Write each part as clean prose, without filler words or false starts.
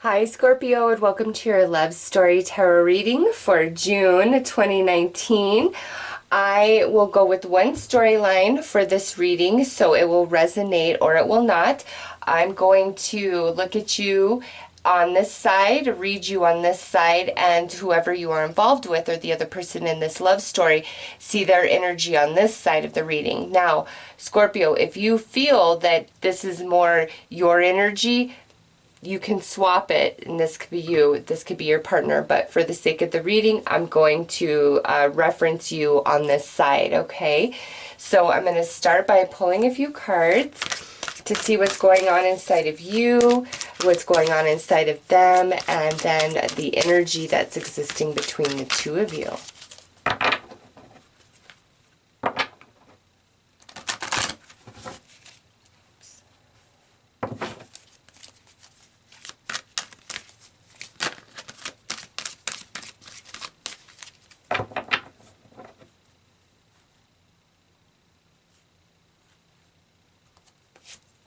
Hi Scorpio, and welcome to your Love Story Tarot reading for June 2019. I will go with one storyline for this reading, so it will resonate or it will not. I'm going to look at you on this side, read you on this side, and whoever you are involved with or the other person in this love story, see their energy on this side of the reading. Now, Scorpio, if you feel that this is more your energy, you can swap it, and this could be you, this could be your partner, but for the sake of the reading, I'm going to reference you on this side, okay? So I'm going to start by pulling a few cards to see what's going on inside of you, what's going on inside of them, and then the energy that's existing between the two of you.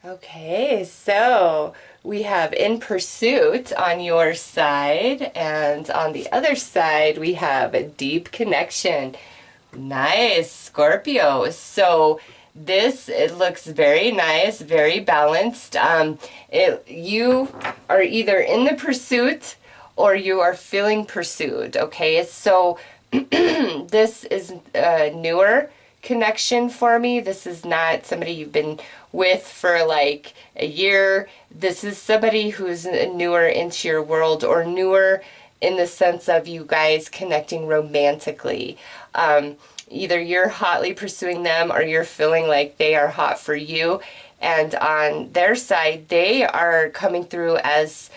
Okay, so we have in pursuit on your side, and on the other side we have a deep connection. Nice, Scorpio. So it looks very nice, very balanced. You are either in the pursuit or you are feeling pursued, okay? So this is a newer connection for me. This is not somebody you've been with for like a year. This is somebody who's newer into your world, or newer in the sense of you guys connecting romantically. Either you're hotly pursuing them or you're feeling like they are hot for you. And on their side, they are coming through as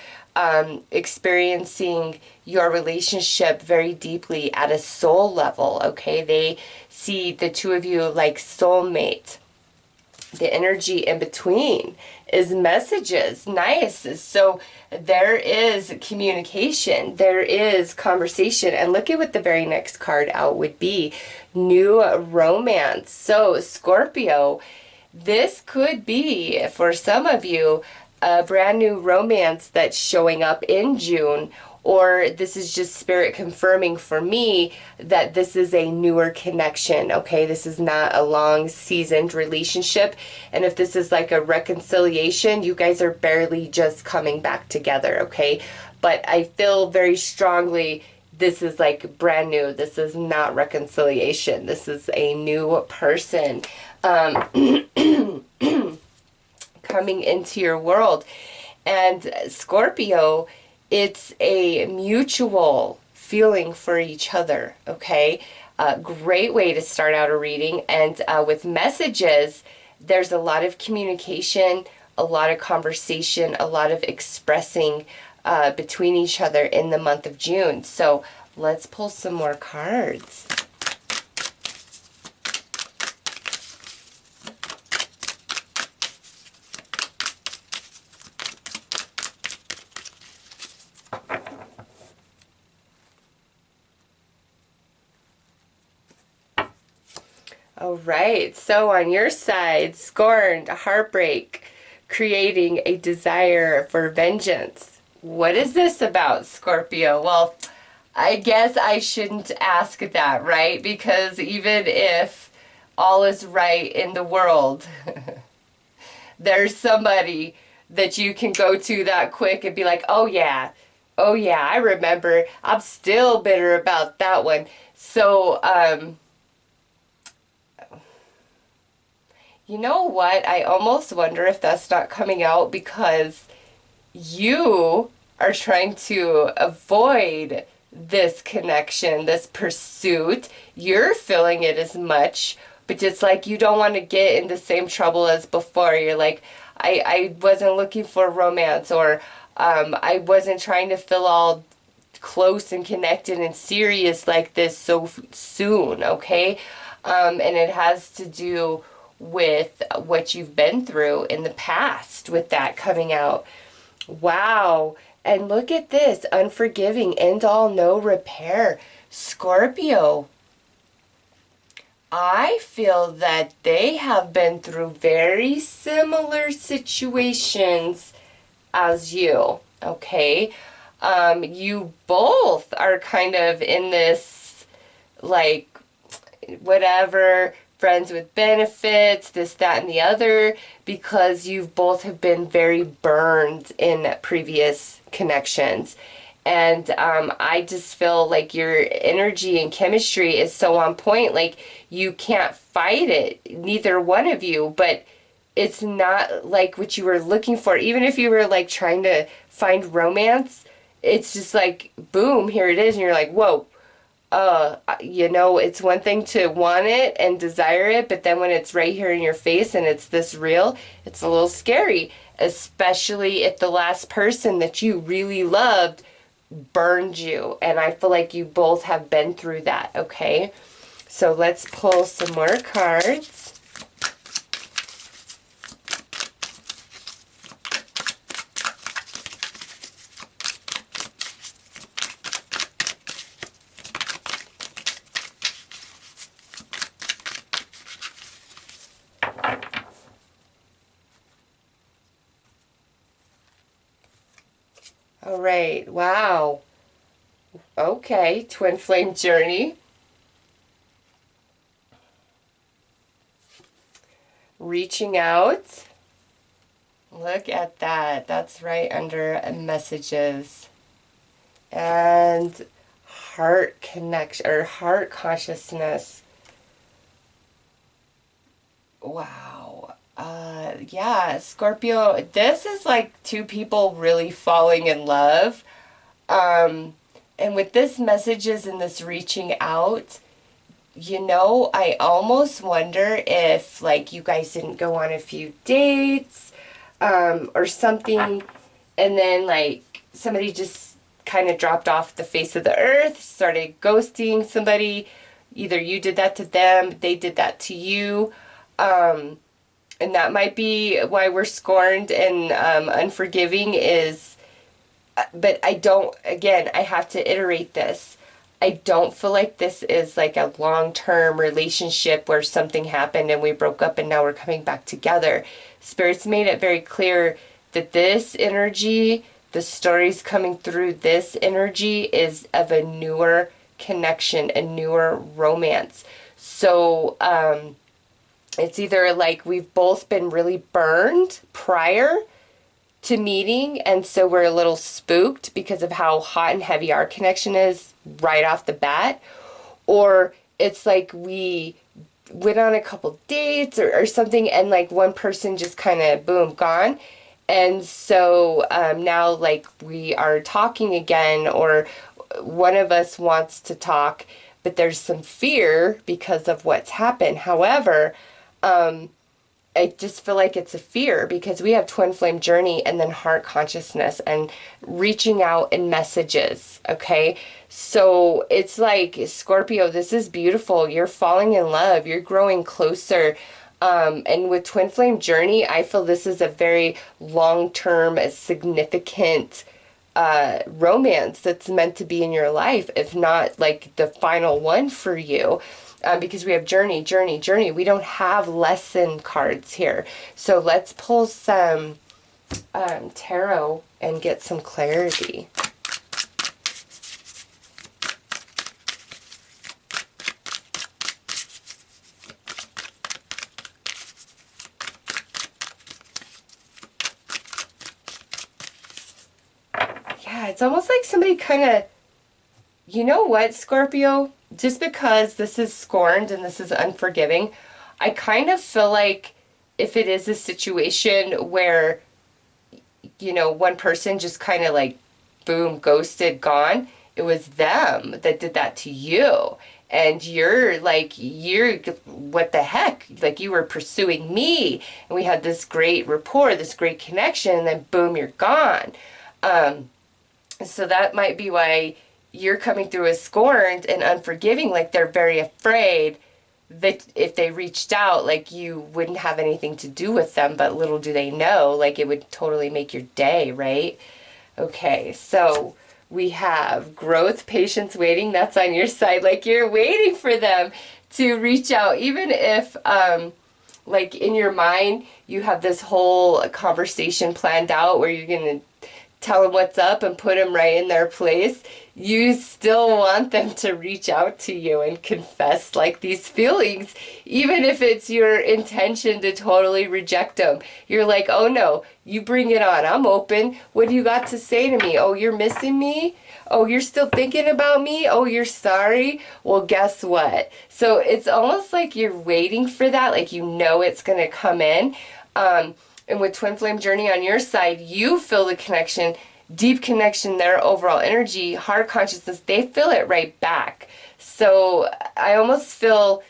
experiencing your relationship very deeply at a soul level, okay? They see the two of you like soulmate. The energy in between is messages. Nice. So there is communication, there is conversation, and look at what the very next card out would be. New romance. So Scorpio, this could be, for some of you, a brand new romance that's showing up in June, or this is just spirit confirming for me that this is a newer connection, okay? This is not a long seasoned relationship, and if this is like a reconciliation, you guys are barely just coming back together, okay? But I feel very strongly this is like brand new. This is not reconciliation. This is a new person coming into your world. And Scorpio, it's a mutual feeling for each other, okay? Great way to start out a reading. And with messages, there's a lot of communication, a lot of conversation, a lot of expressing between each other in the month of June. So let's pull some more cards. All right, so on your side, scorned, heartbreak, creating a desire for vengeance. What is this about, Scorpio? Well, I guess I shouldn't ask that, right? Because even if all is right in the world, there's somebody that you can go to that quick and be like, oh yeah, I remember. I'm still bitter about that one. So, you know what? I almost wonder if that's not coming out because you are trying to avoid this connection, this pursuit. You're feeling it as much, but it's like you don't want to get in the same trouble as before. You're like, I wasn't looking for romance, or I wasn't trying to feel all close and connected and serious like this so soon, okay? And it has to do with what you've been through in the past with that coming out. Wow. And look at this, unforgiving, end all, no repair. Scorpio, I feel that they have been through very similar situations as you. okay? You both are kind of in this, like, whatever, friends with benefits, this, that, and the other, because you both have been very burned in previous connections. And I just feel like your energy and chemistry is so on point. Like, you can't fight it, neither one of you, but it's not like what you were looking for. Even if you were like trying to find romance, it's just like, boom, here it is. And you're like, whoa, it's one thing to want it and desire it, but then when it's right here in your face and it's this real, it's a little scary, especially if the last person that you really loved burned you. And I feel like you both have been through that, okay? So let's pull some more cards. All right, wow. Okay, twin flame journey. Reaching out. Look at that. That's right under messages. And heart connection, or heart consciousness. Wow. Yeah, Scorpio, this is like two people really falling in love. And with this messages and this reaching out, I almost wonder if like you guys didn't go on a few dates, or something, and then like somebody just kind of dropped off the face of the earth, started ghosting somebody. Either you did that to them, they did that to you. And that might be why we're scorned and unforgiving is, but I don't, again, I have to iterate this. I don't feel like this is like a long-term relationship where something happened and we broke up and now we're coming back together. Spirits made it very clear that this energy, the stories coming through this energy is of a newer connection, a newer romance. So, it's either like we've both been really burned prior to meeting, and so we're a little spooked because of how hot and heavy our connection is right off the bat, or it's like we went on a couple dates or something, and like one person just kind of boom, gone. And so now like we are talking again, or one of us wants to talk, but there's some fear because of what's happened. However, I just feel like it's a fear because we have twin flame journey and then heart consciousness and reaching out in messages. Okay. So it's like, Scorpio, this is beautiful. You're falling in love. You're growing closer. And with twin flame journey, I feel this is a very long-term, significant, romance that's meant to be in your life, if not like the final one for you. Because we have journey, journey, journey. We don't have lesson cards here. So let's pull some tarot and get some clarity. Yeah, it's almost like somebody kind of, you know what, Scorpio? Just because this is scorned and this is unforgiving, I kind of feel like if it is a situation where, one person just kind of like, boom, ghosted, gone, it was them that did that to you. And you're like, what the heck? Like, you were pursuing me, and we had this great rapport, this great connection, and then boom, you're gone. So that might be why you're coming through as scorned and unforgiving, like they're very afraid that if they reached out, like you wouldn't have anything to do with them, but little do they know, like it would totally make your day, right? Okay, so we have growth, patience, waiting. That's on your side, like you're waiting for them to reach out, even if, like in your mind, you have this whole conversation planned out where you're going to tell them what's up and put them right in their place, you still want them to reach out to you and confess like these feelings, even if it's your intention to totally reject them. You're like, oh no, you bring it on. I'm open. What do you got to say to me? Oh, you're missing me? Oh, you're still thinking about me? Oh, you're sorry? Well, guess what? So it's almost like you're waiting for that, like you know it's going to come in. And with Twin Flame Journey on your side, you feel the connection, deep connection, their overall energy, heart consciousness, they feel it right back. So I almost feel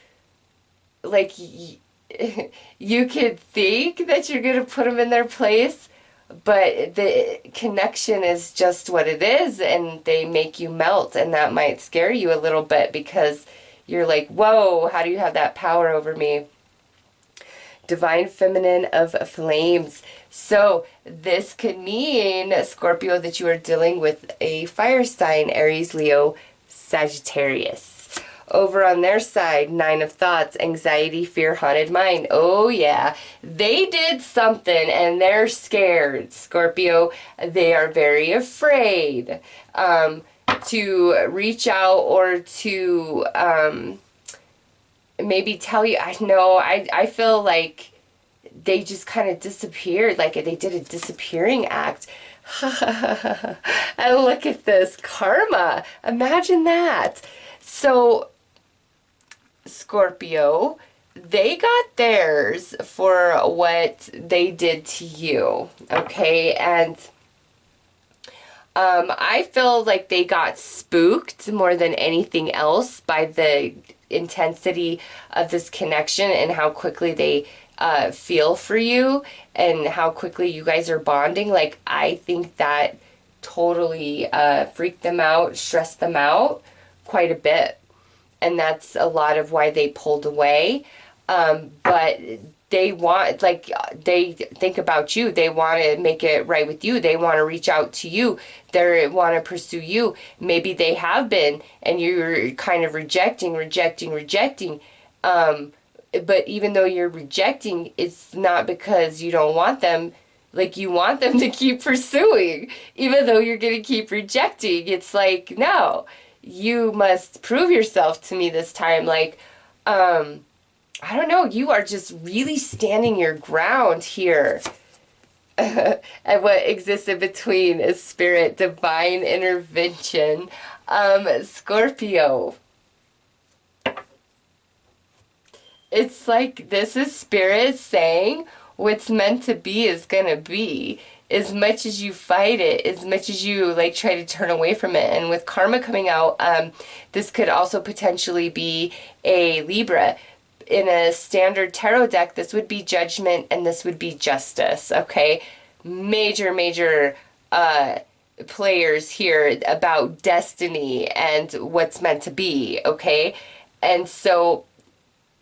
like you could think that you're going to put them in their place, but the connection is just what it is, and they make you melt, and that might scare you a little bit because you're like, whoa, how do you have that power over me? Divine Feminine of Flames. So this could mean, Scorpio, that you are dealing with a fire sign, Aries, Leo, Sagittarius. Over on their side, Nine of Thoughts, anxiety, fear, haunted mind. Oh yeah, they did something and they're scared, Scorpio. They are very afraid to reach out or to maybe tell you. I feel like they just kind of disappeared, like they did a disappearing act. And look at this karma. Imagine that. So Scorpio, they got theirs for what they did to you, okay? And I feel like they got spooked more than anything else by the intensity of this connection and how quickly they feel for you and how quickly you guys are bonding. Like, I think that totally freaked them out, stressed them out quite a bit. And that's a lot of why they pulled away. But they want, like, they think about you. They want to make it right with you. They want to reach out to you. They want to pursue you. Maybe they have been, and you're kind of rejecting. But even though you're rejecting, it's not because you don't want them. Like, you want them to keep pursuing, even though you're going to keep rejecting. It's like, no, you must prove yourself to me this time. Like, I don't know, you are just really standing your ground here. And what exists in between is spirit, divine intervention. Scorpio. It's like this is spirit saying what's meant to be is gonna be. As much as you fight it, as much as you like try to turn away from it. And with karma coming out, this could also potentially be a Libra. In a standard tarot deck, this would be judgment and this would be justice, okay? Major players here about destiny and what's meant to be, okay? And so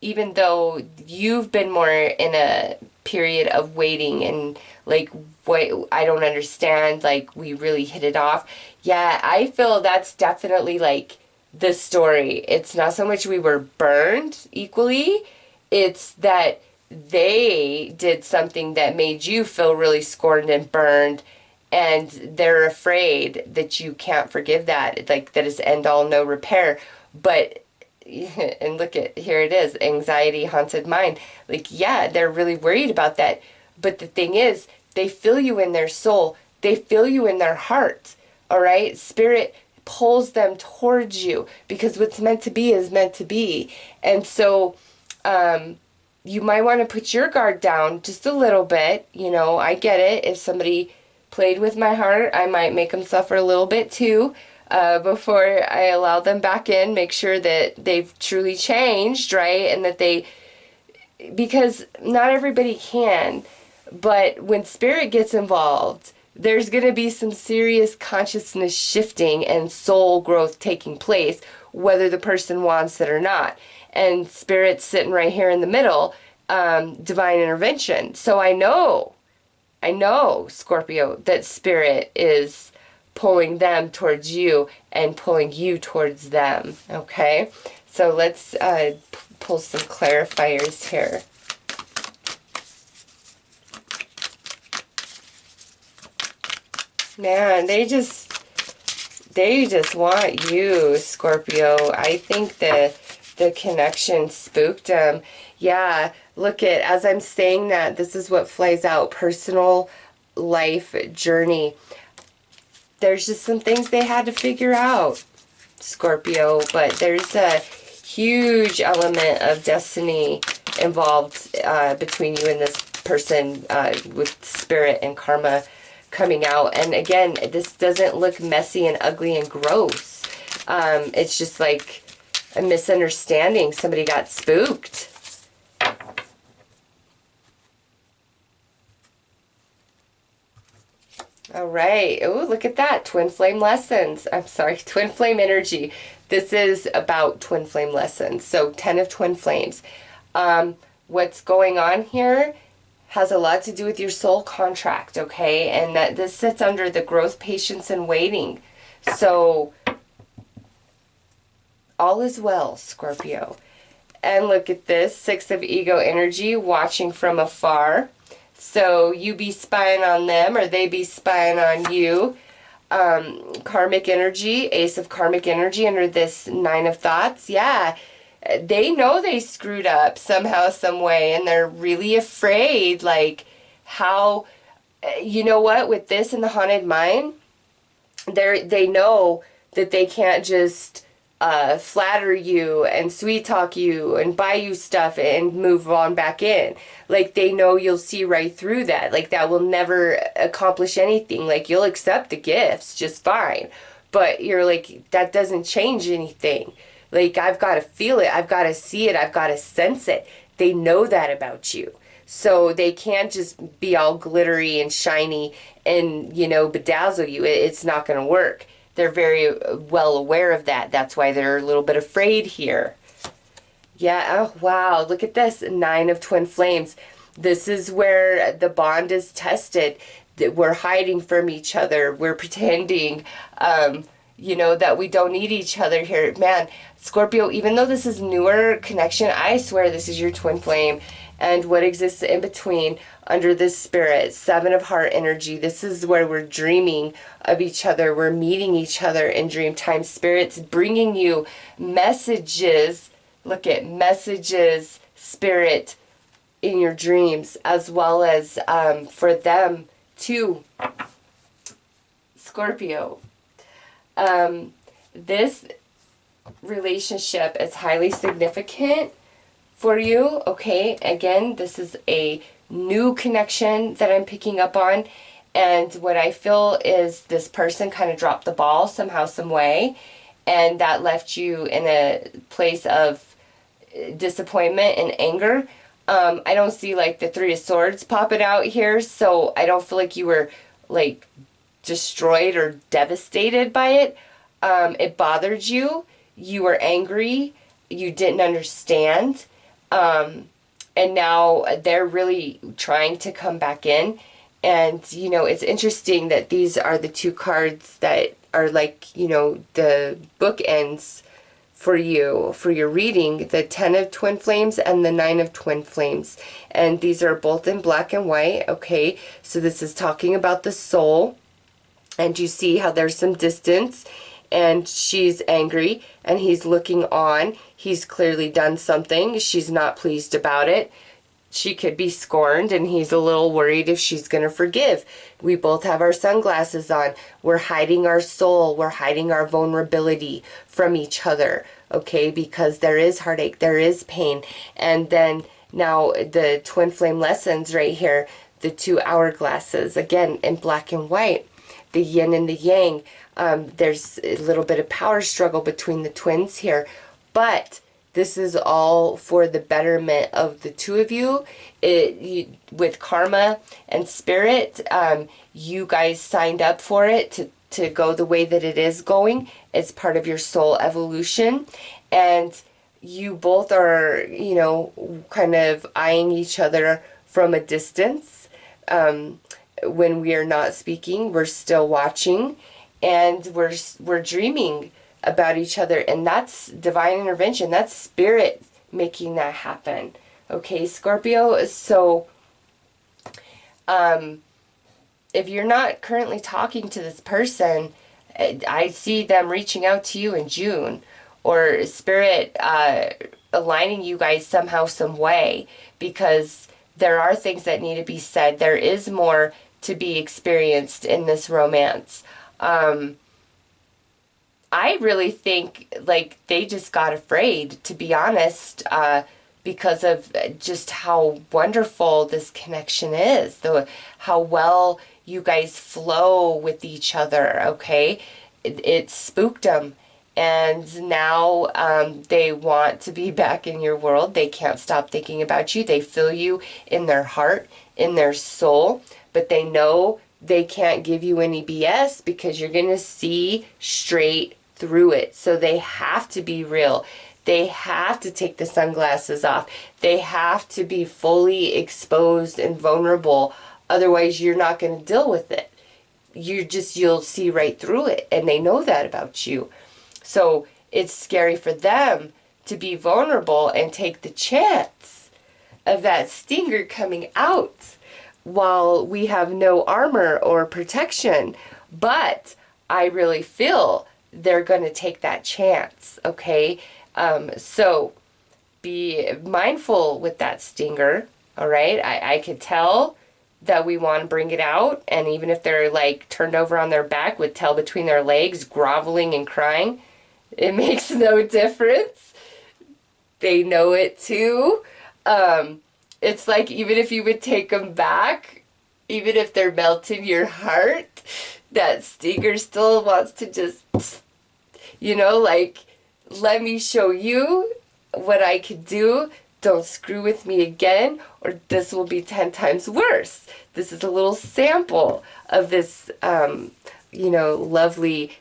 even though you've been more in a period of waiting and like, what, I don't understand, like, we really hit it off. Yeah, I feel that's definitely like the story. It's not so much we were burned equally, it's that they did something that made you feel really scorned and burned, and they're afraid that you can't forgive that, like that is end all no repair. But and look at, here it is, anxiety, haunted mind. Like, yeah, they're really worried about that. But the thing is, they feel you in their soul. They feel you in their heart. All right? Spirit pulls them towards you because what's meant to be is meant to be. And so you might want to put your guard down just a little bit. You know, I get it. If somebody played with my heart, I might make them suffer a little bit too. Before I allow them back in, make sure that they've truly changed, right? And that they, because not everybody can, but when spirit gets involved, there's going to be some serious consciousness shifting and soul growth taking place, whether the person wants it or not. And spirit's sitting right here in the middle, divine intervention. So I know, Scorpio, that spirit is pulling them towards you and pulling you towards them, okay? So let's pull some clarifiers here. Man, they just want you, Scorpio. I think the connection spooked them. Yeah, look at, as I'm saying that, this is what flies out. Personal life journey. There's just some things they had to figure out, Scorpio, but there's a huge element of destiny involved between you and this person, with spirit and karma coming out. And again, this doesn't look messy and ugly and gross. It's just like a misunderstanding. Somebody got spooked. All right. Oh, look at that. Twin flame lessons. I'm sorry, twin flame energy. This is about twin flame lessons. So 10 of twin flames. What's going on here has a lot to do with your soul contract, okay? And that this sits under the growth, patience, and waiting. So all is well, Scorpio. And look at this, 6 of ego energy, watching from afar. So you be spying on them or they be spying on you. Karmic energy, Ace of karmic energy under this 9 of thoughts. Yeah, they know they screwed up somehow, some way, and they're really afraid, like, how, you know what, with this in the haunted mine, they know that they can't just flatter you and sweet talk you and buy you stuff and move on back in. Like, they know you'll see right through that. Like, that will never accomplish anything. Like, you'll accept the gifts just fine, but you're like, that doesn't change anything. Like, I've got to feel it, I've got to see it, I've got to sense it. They know that about you. So they can't just be all glittery and shiny and, you know, bedazzle you. It's not going to work. They're very well aware of that. That's why they're a little bit afraid here. Yeah, oh, wow, look at this, 9 of twin flames. This is where the bond is tested. That we're hiding from each other. We're pretending, you know, that we don't need each other here. Man, Scorpio, even though this is newer connection, I swear this is your twin flame. And what exists in between under this spirit, 7 of heart energy. This is where we're dreaming of each other. We're meeting each other in dream time. Spirit's bringing you messages. Look at messages, spirit, in your dreams, as well as for them too, Scorpio. This relationship is highly significant for you, okay? Again, this is a new connection that I'm picking up on, and what I feel is this person kind of dropped the ball somehow, some way, and that left you in a place of disappointment and anger. I don't see like the 3 of swords popping out here, so I don't feel like you were like destroyed or devastated by it. It bothered you. You were angry. You didn't understand. And now they're really trying to come back in. And, you know, it's interesting that these are the 2 cards that are like, you know, the bookends for you, for your reading, the 10 of twin flames and the 9 of twin flames. And these are both in black and white, okay? So this is talking about the soul. And you see how there's some distance, and she's angry, and he's looking on. He's clearly done something. She's not pleased about it. She could be scorned, and he's a little worried if she's going to forgive. We both have our sunglasses on. We're hiding our soul. We're hiding our vulnerability from each other, okay? Because there is heartache. There is pain. And then now the twin flame lessons right here, the 2 hourglasses, again, in black and white. The yin and the yang. There's a little bit of power struggle between the twins here, but this is all for the betterment of the 2 of you. With karma and spirit, you guys signed up for it to go the way that it is going. It's part of your soul evolution, and you both are, you know, kind of eyeing each other from a distance. When we are not speaking, we're still watching, and we're dreaming about each other, and that's divine intervention. That's spirit making that happen. Okay, Scorpio. So if you're not currently talking to this person, I see them reaching out to you in June, or Spirit aligning you guys somehow, some way, because there are things that need to be said. There is more to be experienced in this romance. I really think like they just got afraid, to be honest, because of just how wonderful this connection is, how well you guys flow with each other. Okay, it spooked them, and now they want to be back in your world. They can't stop thinking about you. They feel you in their heart, in their soul, but they know they can't give you any BS because you're going to see straight through it. So they have to be real. They have to take the sunglasses off. They have to be fully exposed and vulnerable. Otherwise, you're not going to deal with it. You'll see right through it. And they know that about you. So it's scary for them to be vulnerable and take the chance of that stinger coming out while we have no armor or protection. But I really feel they're going to take that chance, okay? So be mindful with that stinger, all right? I could tell that we want to bring it out, and even if they're like turned over on their back with tail between their legs, groveling and crying, it makes no difference. They know it too. It's like even if you would take them back, even if they're melting your heart, that stinger still wants to just, like, let me show you what I can do. Don't screw with me again, or this will be 10 times worse. This is a little sample of this, lovely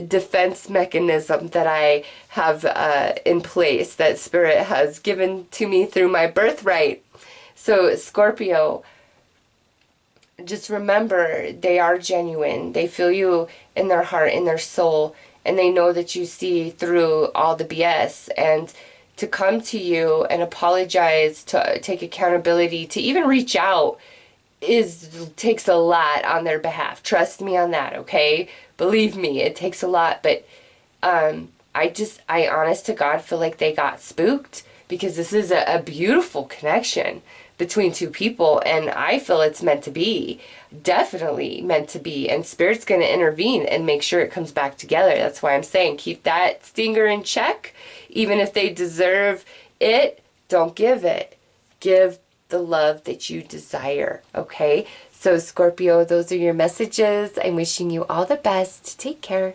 defense mechanism that I have in place, that Spirit has given to me through my birthright. So, Scorpio, just remember, they are genuine. They feel you in their heart, in their soul, and they know that you see through all the BS. And to come to you and apologize, to take accountability, to even reach out takes a lot on their behalf. Trust me on that, okay? Believe me, it takes a lot. But I honest to God, feel like they got spooked, because this is a beautiful connection between two people, and I feel it's meant to be. Definitely meant to be. And Spirit's going to intervene and make sure it comes back together. That's why I'm saying keep that stinger in check. Even if they deserve it, don't give it. Give the love that you desire, okay? So, Scorpio, those are your messages. I'm wishing you all the best. Take care.